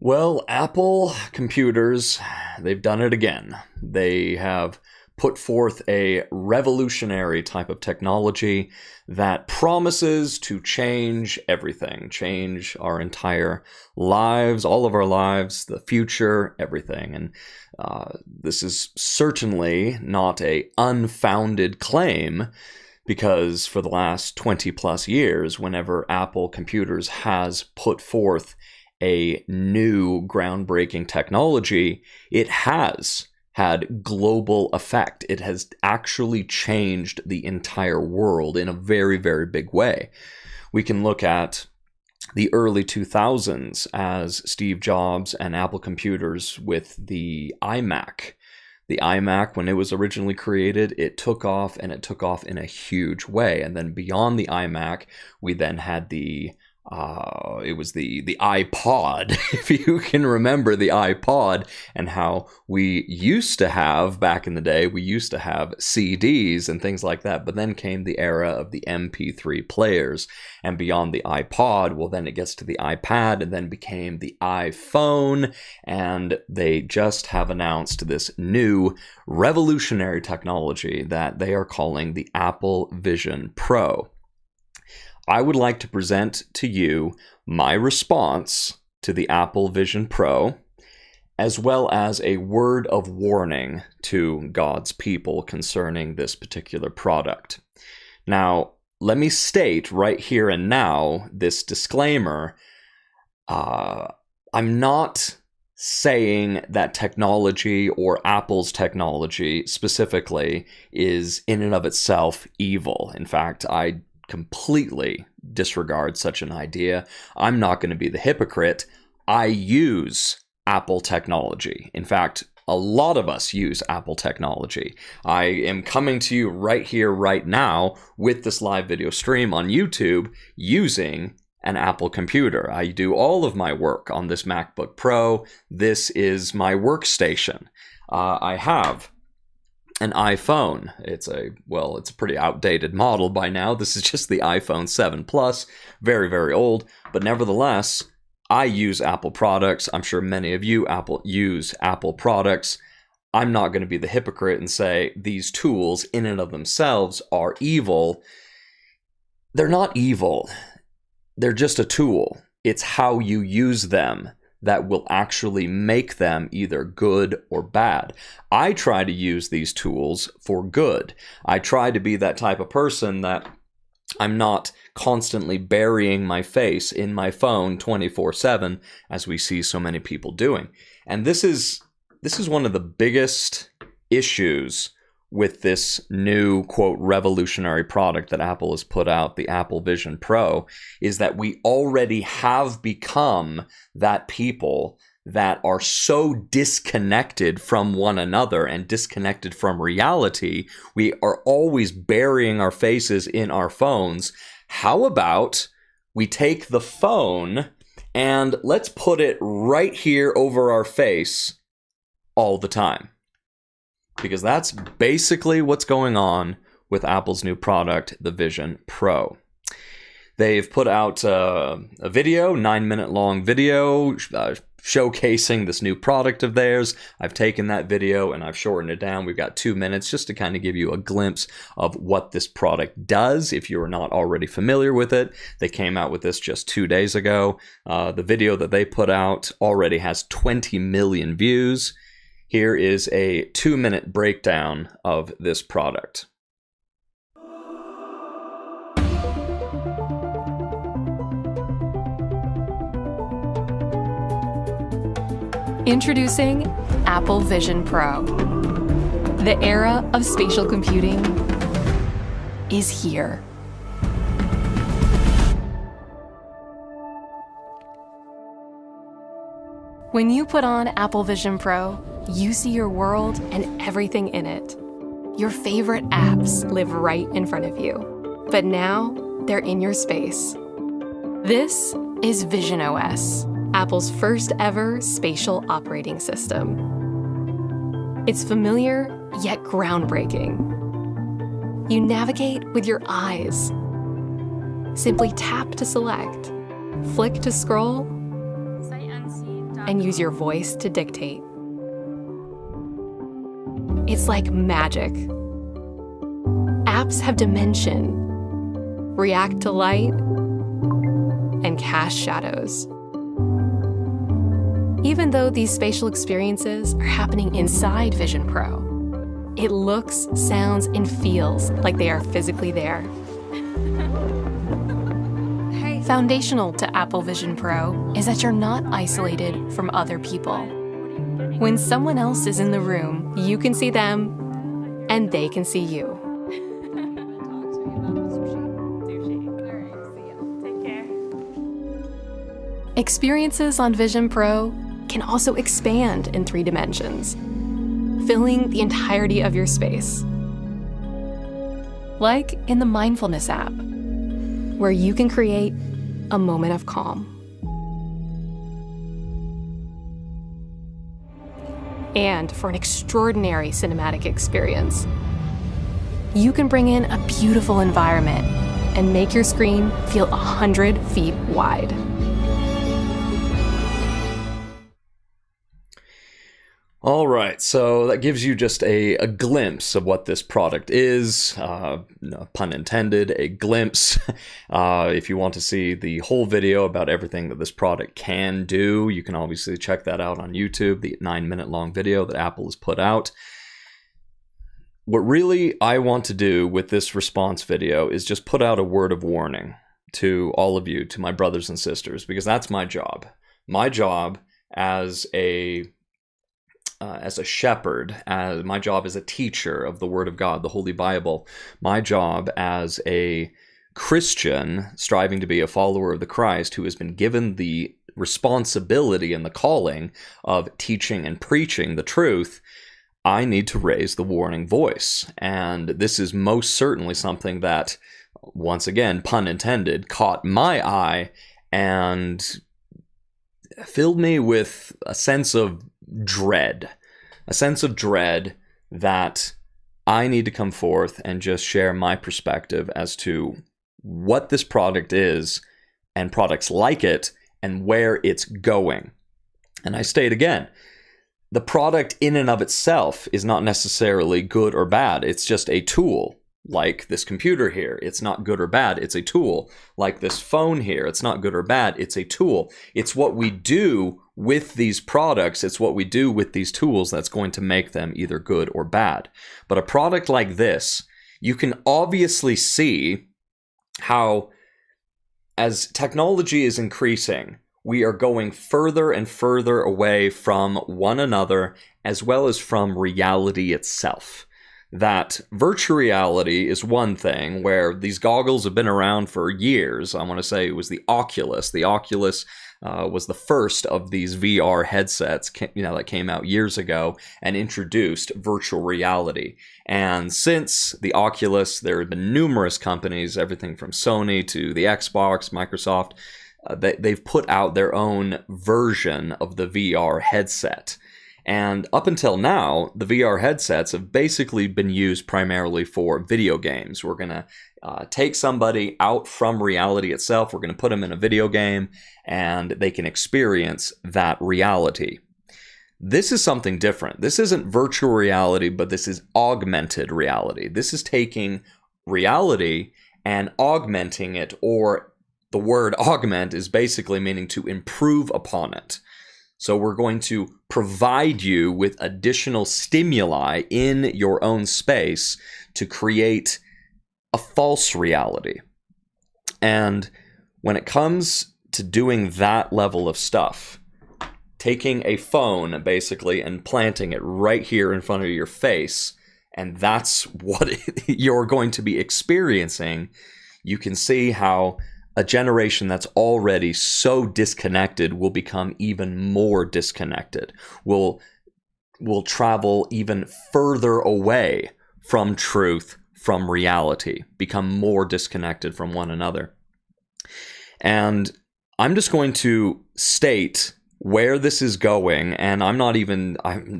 Well, Apple computers, they've done it again. They have put forth a revolutionary type of technology that promises to change everything, change our entire lives, all of our lives, the future, everything. And this is certainly not an unfounded claim, because for the last 20 plus years, whenever Apple Computers has put forth a new groundbreaking technology, it has had global effect. It has actually changed the entire world in a very, very big way. We can look at the early 2000s as Steve Jobs and Apple Computers with the iMac. The iMac, when it was originally created, it took off, and it took off in a huge way. And then beyond the iMac, we then had the iPod, if you can remember the iPod, and how we used to have, back in the day, we used to have CDs and things like that, but then came the era of the MP3 players, and beyond the iPod, well, then it gets to the iPad, and then became the iPhone, and they just have announced this new revolutionary technology that they are calling the Apple Vision Pro. I would like to present to you my response to the Apple Vision Pro, as well as a word of warning to God's people concerning this particular product. Now, let me state right here and now this disclaimer. I'm not saying that technology, or Apple's technology specifically, is in and of itself evil. In fact, I completely disregard such an idea. I'm not going to be the hypocrite. I use Apple technology. In fact, a lot of us use Apple technology. I am coming to you right here, right now, with this live video stream on YouTube using an Apple computer. I do all of my work on this MacBook Pro. This is my workstation. I have an iPhone. It's a pretty outdated model by now. This is just the iPhone 7 Plus, very, very old, but nevertheless, I use Apple products. I'm sure many of you use Apple products. I'm not going to be the hypocrite and say these tools in and of themselves are evil. They're not evil. They're just a tool. It's how you use them that will actually make them either good or bad. I try to use these tools for good. I try to be that type of person that I'm not constantly burying my face in my phone 24/7, as we see so many people doing. And this is one of the biggest issues with this new, quote, revolutionary product that Apple has put out, the Apple Vision Pro, is that we already have become that people that are so disconnected from one another and disconnected from reality. We are always burying our faces in our phones. How about we take the phone and let's put it right here over our face all the time? Because that's basically what's going on with Apple's new product, the Vision Pro. They've put out a video, 9-minute long video, showcasing this new product of theirs. I've taken that video and I've shortened it down. We've got 2 minutes just to kind of give you a glimpse of what this product does, if you are not already familiar with it. They came out with this just 2 days ago. The video that they put out already has 20 million views. Here is a 2-minute breakdown of this product. Introducing Apple Vision Pro. The era of spatial computing is here. When you put on Apple Vision Pro, you see your world and everything in it. Your favorite apps live right in front of you, but now they're in your space. This is Vision OS, Apple's first ever spatial operating system. It's familiar, yet groundbreaking. You navigate with your eyes. Simply tap to select, flick to scroll, and use your voice to dictate. It's like magic. Apps have dimension, react to light, and cast shadows. Even though these spatial experiences are happening inside Vision Pro, it looks, sounds, and feels like they are physically there. Foundational to Apple Vision Pro is that you're not isolated from other people. When someone else is in the room, you can see them, and they can see you. Experiences on Vision Pro can also expand in 3 dimensions, filling the entirety of your space. Like in the Mindfulness app, where you can create a moment of calm. And for an extraordinary cinematic experience, you can bring in a beautiful environment and make your screen feel 100 feet wide. All right, so that gives you just a glimpse of what this product is, no pun intended, a glimpse. If you want to see the whole video about everything that this product can do, you can obviously check that out on YouTube, the 9-minute long video that Apple has put out. What really I want to do with this response video is just put out a word of warning to all of you, to my brothers and sisters, because that's my job. My job as a shepherd, as my job as a teacher of the Word of God, the Holy Bible, my job as a Christian striving to be a follower of the Christ who has been given the responsibility and the calling of teaching and preaching the truth, I need to raise the warning voice. And this is most certainly something that, once again, pun intended, caught my eye and filled me with a sense of dread that I need to come forth and just share my perspective as to what this product is and products like it and where it's going. And I state again, the product in and of itself is not necessarily good or bad. It's just a tool. Like this computer here, it's not good or bad, it's a tool. Like this phone here, it's not good or bad, it's a tool. It's what we do with these products, it's what we do with these tools that's going to make them either good or bad. But a product like this, you can obviously see how as technology is increasing, we are going further and further away from one another as well as from reality itself. That virtual reality is one thing where these goggles have been around for years. I want to say it was the Oculus. The Oculus was the first of these VR headsets, that came out years ago and introduced virtual reality. And since the Oculus, there have been numerous companies, everything from Sony to the Xbox, Microsoft, they've put out their own version of the VR headset. And up until now, the VR headsets have basically been used primarily for video games. We're going to take somebody out from reality itself, we're going to put them in a video game, and they can experience that reality. This is something different. This isn't virtual reality, but this is augmented reality. This is taking reality and augmenting it, or the word augment is basically meaning to improve upon it. So we're going to provide you with additional stimuli in your own space to create a false reality. And when it comes to doing that level of stuff, taking a phone basically and planting it right here in front of your face, and that's what you're going to be experiencing, you can see how a generation that's already so disconnected will become even more disconnected, will travel even further away from truth, from reality, become more disconnected from one another. And I'm just going to state where this is going, and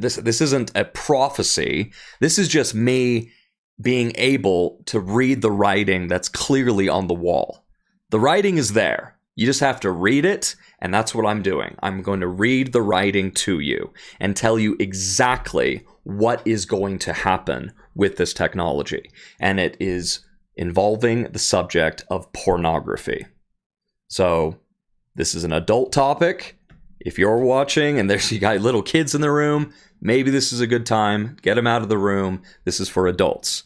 this isn't a prophecy. This is just me being able to read the writing that's clearly on the wall. The writing is there. You just have to read it, and that's what I'm doing. I'm going to read the writing to you and tell you exactly what is going to happen with this technology. And it is involving the subject of pornography. So this is an adult topic. If you're watching and you got little kids in the room, maybe this is a good time. Get them out of the room. This is for adults.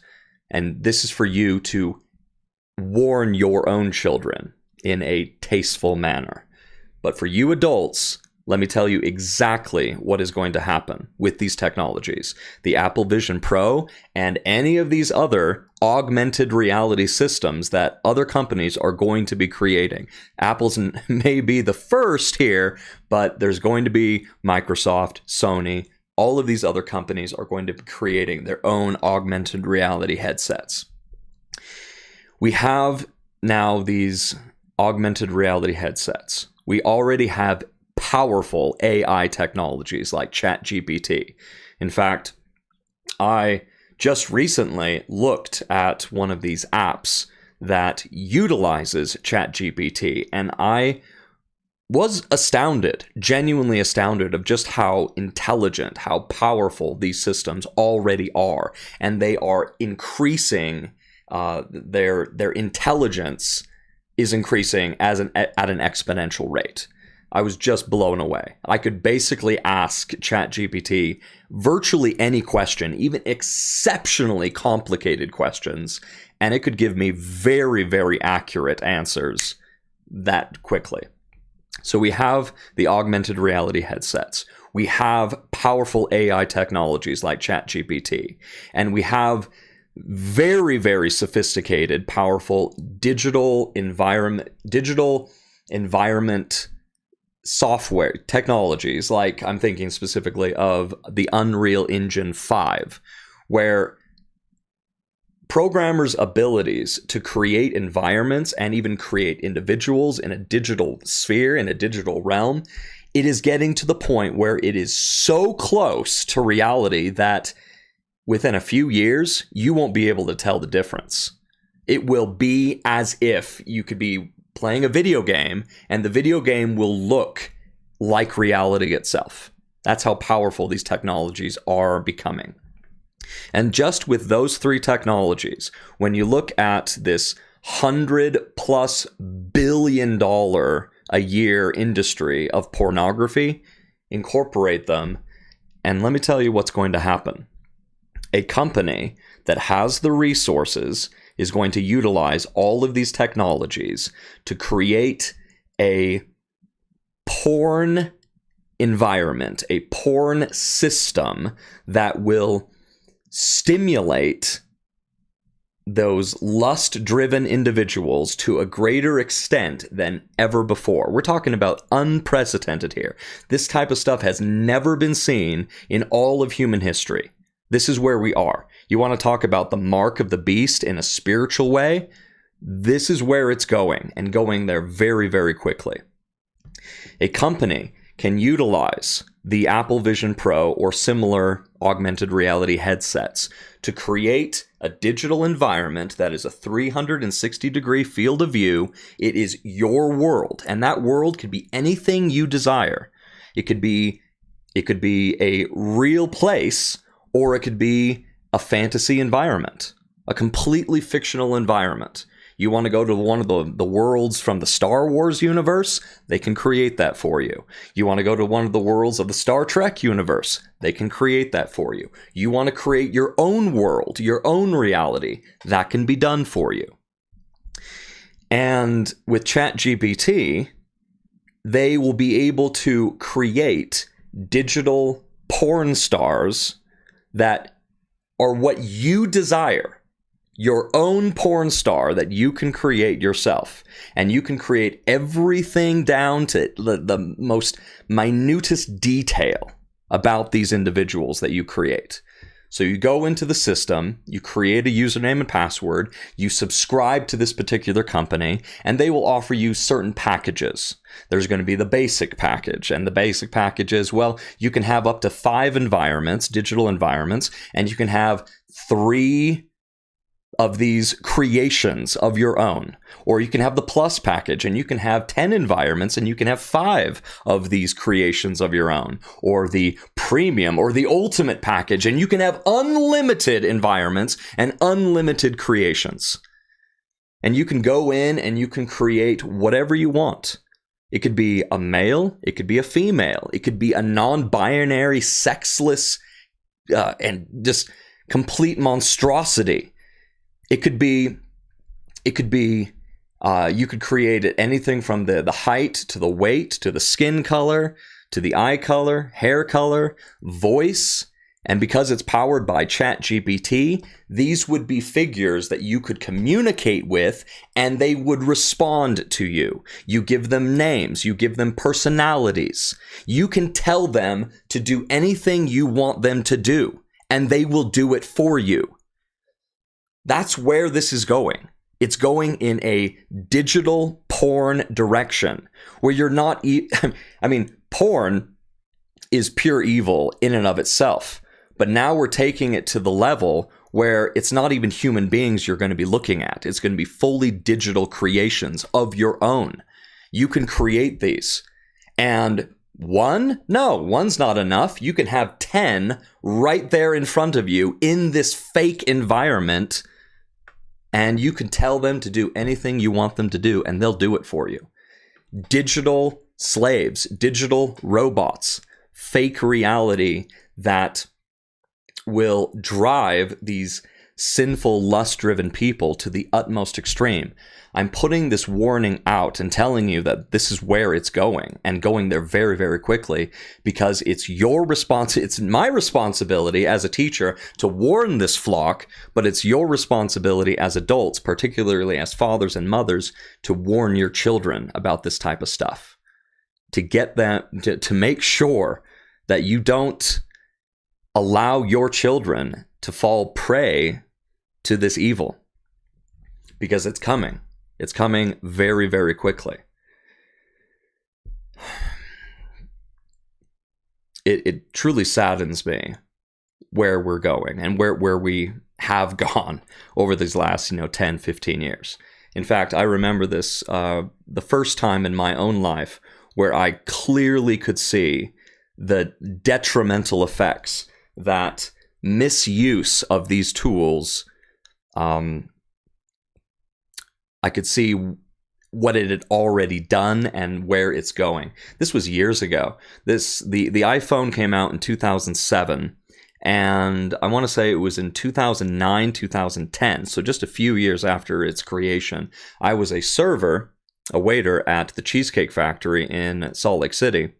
And this is for you to warn your own children in a tasteful manner. But for you adults, let me tell you exactly what is going to happen with these technologies. The Apple Vision Pro and any of these other augmented reality systems that other companies are going to be creating. Apple's may be the first here, but there's going to be Microsoft, Sony, all of these other companies are going to be creating their own augmented reality headsets. We have now these augmented reality headsets. We already have powerful AI technologies like ChatGPT. In fact, I just recently looked at one of these apps that utilizes ChatGPT, and I was astounded, genuinely astounded of just how intelligent, how powerful these systems already are, and they are increasing. Their intelligence is increasing at an exponential rate. I was just blown away. I could basically ask ChatGPT virtually any question, even exceptionally complicated questions, and it could give me very, very accurate answers that quickly. So we have the augmented reality headsets. We have powerful AI technologies like ChatGPT, and we have very, very sophisticated, powerful digital environment software technologies. Like I'm thinking specifically of the Unreal Engine 5, where programmers' abilities to create environments and even create individuals in a digital sphere, in a digital realm, it is getting to the point where it is so close to reality that within a few years, you won't be able to tell the difference. It will be as if you could be playing a video game and the video game will look like reality itself. That's how powerful these technologies are becoming. And just with those three technologies, when you look at this $100+ billion a year industry of pornography, incorporate them, and let me tell you what's going to happen. A company that has the resources is going to utilize all of these technologies to create a porn environment, a porn system that will stimulate those lust-driven individuals to a greater extent than ever before. We're talking about unprecedented here. This type of stuff has never been seen in all of human history. This is where we are. You want to talk about the mark of the beast in a spiritual way? This is where it's going, and going there very, very quickly. A company can utilize the Apple Vision Pro or similar augmented reality headsets to create a digital environment that is a 360-degree field of view. It is your world, and that world could be anything you desire. It could be a real place, or it could be a fantasy environment, a completely fictional environment. You want to go to one of the worlds from the Star Wars universe? They can create that for you. You want to go to one of the worlds of the Star Trek universe? They can create that for you. You want to create your own world, your own reality? That can be done for you. And with ChatGPT, they will be able to create digital porn stars that are what you desire, your own porn star that you can create yourself. And you can create everything down to the most minutest detail about these individuals that you create. So you go into the system, you create a username and password, you subscribe to this particular company, and they will offer you certain packages. There's going to be the basic package, and the basic package is, well, you can have up to 5 environments, digital environments, and you can have 3 of these creations of your own. Or you can have the plus package and you can have 10 environments and you can have 5 of these creations of your own. Or the premium or the ultimate package and you can have unlimited environments and unlimited creations. And you can go in and you can create whatever you want. It could be a male, it could be a female, it could be a non-binary, sexless, and just complete monstrosity. It could be, you could create anything from the height to the weight to the skin color to the eye color, hair color, voice. And because it's powered by ChatGPT, these would be figures that you could communicate with and they would respond to you. You give them names, you give them personalities. You can tell them to do anything you want them to do, and they will do it for you. That's where this is going. It's going in a digital porn direction where you're not, porn is pure evil in and of itself. But now we're taking it to the level where it's not even human beings you're going to be looking at. It's going to be fully digital creations of your own. You can create these. And one's not enough. You can have 10 right there in front of you in this fake environment. And you can tell them to do anything you want them to do, and they'll do it for you. Digital slaves, digital robots, fake reality that will drive these sinful, lust-driven people to the utmost extreme. I'm putting this warning out and telling you that this is where it's going, and going there very, very quickly, because it's my responsibility as a teacher to warn this flock, but it's your responsibility as adults, particularly as fathers and mothers, to warn your children about this type of stuff. To get them, to make sure that you don't allow your children to fall prey to this evil, because it's coming. It's coming very, very quickly. It truly saddens me where we're going and where we have gone over these last 10, 15 years. In fact, I remember this the first time in my own life where I clearly could see the detrimental effects that misuse of these tools, I could see what it had already done and where it's going. This was years ago. The iPhone came out in 2007, and I want to say it was in 2009, 2010, so just a few years after its creation. I was a waiter at the Cheesecake Factory in Salt Lake City.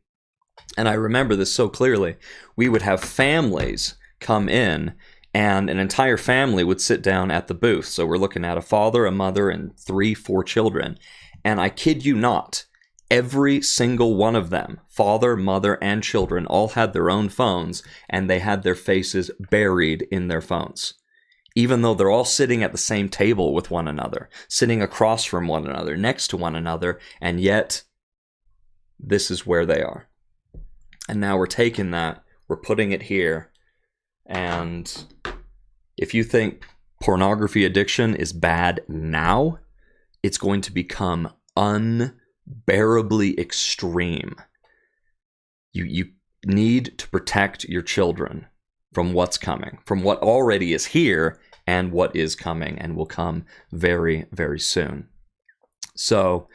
And I remember this so clearly. We would have families come in, and an entire family would sit down at the booth. So we're looking at a father, a mother, and 3-4 children. And I kid you not, every single one of them, father, mother, and children, all had their own phones, and they had their faces buried in their phones. Even though they're all sitting at the same table with one another, sitting across from one another, next to one another, and yet this is where they are. And now we're taking that, we're putting it here, and if you think pornography addiction is bad now, it's going to become unbearably extreme. You need to protect your children from what's coming, from what already is here and what is coming and will come very, very soon. So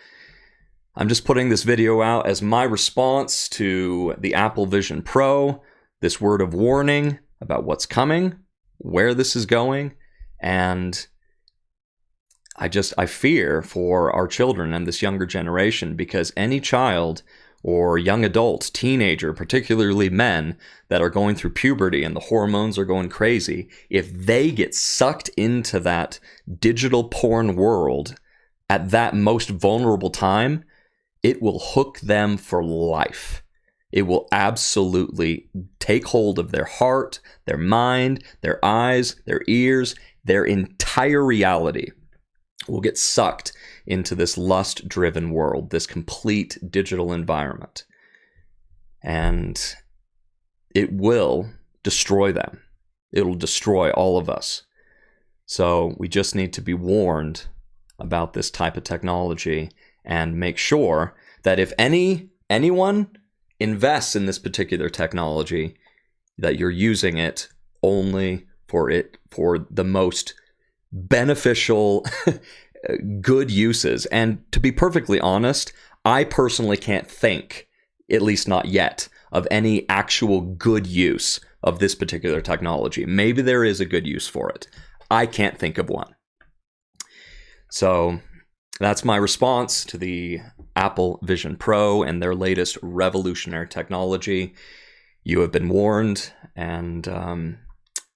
I'm just putting this video out as my response to the Apple Vision Pro, this word of warning about what's coming, where this is going, and I fear for our children and this younger generation, because any child or young adult, teenager, particularly men that are going through puberty and the hormones are going crazy, if they get sucked into that digital porn world at that most vulnerable time, it will hook them for life. It will absolutely take hold of their heart, their mind, their eyes, their ears, their entire reality will get sucked into this lust-driven world, this complete digital environment. And it will destroy them. It'll destroy all of us. So we just need to be warned about this type of technology and make sure that if anyone invests in this particular technology, that you're using it only for the most beneficial good uses. And to be perfectly honest, I personally can't think, at least not yet, of any actual good use of this particular technology. Maybe there is a good use for it. I can't think of one. So that's my response to the Apple Vision Pro and their latest revolutionary technology. You have been warned, and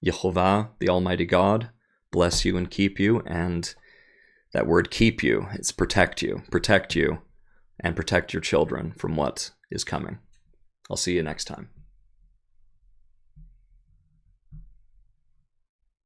Jehovah the Almighty God bless you and keep you. And that word keep you, it's protect you, and protect your children from what is coming. I'll see you next time.